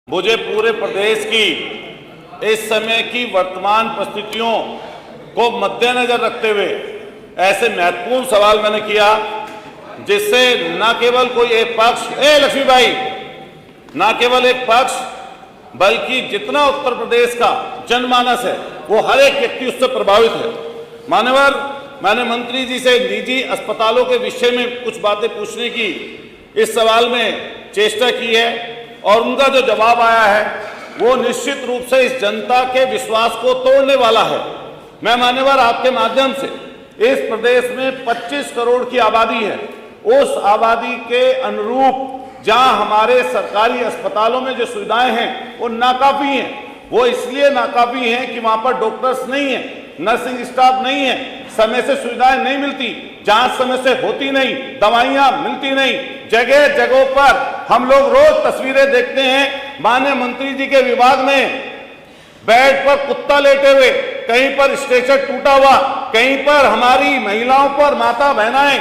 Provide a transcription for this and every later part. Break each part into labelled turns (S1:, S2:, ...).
S1: मुझे पूरे प्रदेश की इस समय की वर्तमान परिस्थितियों को मद्देनजर रखते हुए ऐसे महत्वपूर्ण सवाल मैंने किया जिससे न केवल कोई एक पक्ष लक्ष्मी भाई न केवल एक पक्ष बल्कि जितना उत्तर प्रदेश का जनमानस है वो हर एक व्यक्ति उससे प्रभावित है। मान्यवर, मैंने मंत्री जी से निजी अस्पतालों के विषय में कुछ बातें पूछने की इस सवाल में चेष्टा की है और उनका जो जवाब आया है वो निश्चित रूप से इस जनता के विश्वास को तोड़ने वाला है। मैं मान्यवर आपके माध्यम से इस प्रदेश में 25 करोड़ की आबादी है, उस आबादी के अनुरूप जहां हमारे सरकारी अस्पतालों में जो सुविधाएं हैं वो नाकाफी हैं। वो इसलिए नाकाफी हैं कि वहां पर डॉक्टर्स नहीं है, नर्सिंग स्टाफ नहीं है, समय से सुविधाएं नहीं मिलती, जांच समय से होती नहीं, दवाइयां मिलती नहीं। जगह जगहों पर हम लोग रोज तस्वीरें देखते हैं, माननीय मंत्री जी के विभाग में बेड पर कुत्ता लेटे हुए, कहीं पर स्ट्रेचर टूटा हुआ, कहीं पर हमारी महिलाओं पर माता बहनाएं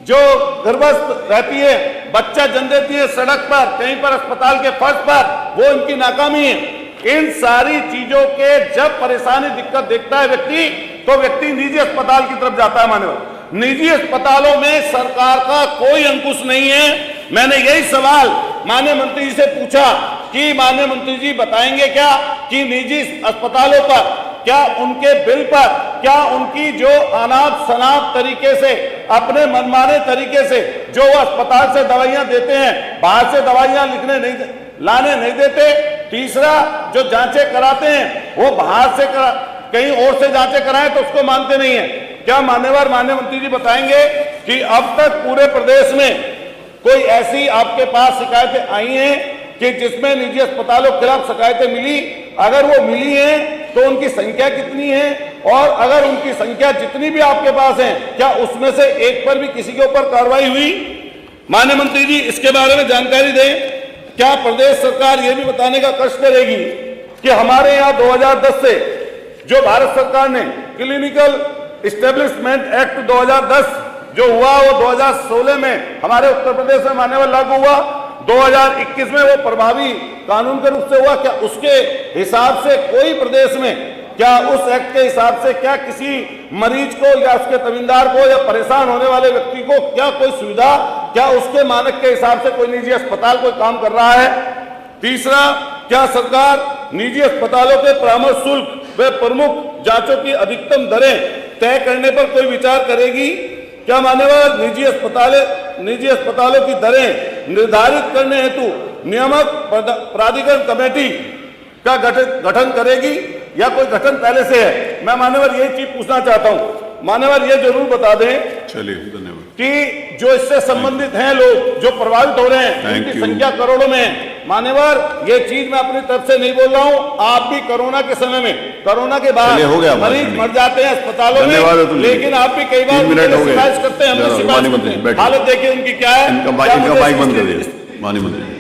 S1: जो गर्भस्थ रहती है, बच्चा जन्म देती है सड़क पर, कहीं पर अस्पताल के फर्श पर, वो इनकी नाकामी है। इन सारी चीजों के जब परेशानी दिक्कत देखता है व्यक्ति तो व्यक्ति निजी अस्पताल की तरफ जाता है। मान्यवर, निजी अस्पतालों में सरकार का कोई अंकुश नहीं है। मैंने यही सवाल माननीय मंत्री जी से पूछा कि माननीय मंत्री जी बताएंगे क्या कि निजी अस्पतालों पर क्या उनके बिल पर क्या उनकी जो अनाप शनाप तरीके से अपने मनमाने तरीके से जो वो अस्पताल से दवाइयां देते हैं, बाहर से दवाइयां लाने नहीं देते। तीसरा, जो जांचें कराते हैं वो बाहर से कहीं और से जांचें कराएं तो उसको मानते नहीं है। क्या मान्यवर माननीय मंत्री जी बताएंगे कि अब तक पूरे प्रदेश में कोई ऐसी आपके पास शिकायतें आई हैं कि जिसमें निजी अस्पतालों के खिलाफ शिकायतें मिली? अगर वो मिली हैं तो उनकी संख्या कितनी है, और अगर उनकी संख्या जितनी भी आपके पास है क्या उसमें से एक पर भी किसी के ऊपर कार्रवाई हुई? माननीय मंत्री जी इसके बारे में जानकारी दें। क्या प्रदेश सरकार ये भी बताने का कष्ट करेगी कि हमारे यहाँ 2010 से जो भारत सरकार ने क्लिनिकल इस्टेब्लिशमेंट एक्ट 2010 जो हुआ वो 2016 में हमारे उत्तर प्रदेश में मान्यवर लागू हुआ, 2021 में वो प्रभावी कानून के रूप से हुआ। क्या उसके हिसाब से कोई प्रदेश में क्या उस एक्ट के हिसाब से क्या किसी मरीज को या उसके तबींदार को या परेशान होने वाले व्यक्ति को क्या कोई सुविधा, क्या उसके मानक के हिसाब से कोई निजी अस्पताल कोई काम कर रहा है? तीसरा, क्या सरकार निजी अस्पतालों के परामर्श शुल्क व प्रमुख जांचों की अधिकतम दरें तय करने पर कोई विचार करेगी? क्या मान्यवर निजी अस्पतालों की दरें निर्धारित करने हेतु नियामक प्राधिकरण कमेटी का गठन करेगी या कोई गठन पहले से है? मैं मान्यवर यही चीज पूछना चाहता हूं। मान्यवर ये जरूर बता दें,
S2: चलिए धन्यवाद,
S1: कि जो इससे संबंधित हैं लोग जो प्रभावित हो रहे हैं उनकी संख्या करोड़ों में है। मान्यवर, ये चीज मैं अपनी तरफ से नहीं बोल रहा हूं, आप भी कोरोना के समय में, कोरोना के बाद मरीज मर जाते हैं अस्पतालों में, लेकिन आप भी कई बार शिकायत करते हैं, हमने शिकायत करते हैं। हालत देखिए उनकी क्या है।
S2: इनका माइक बंद कर दिया माननीय मंत्री।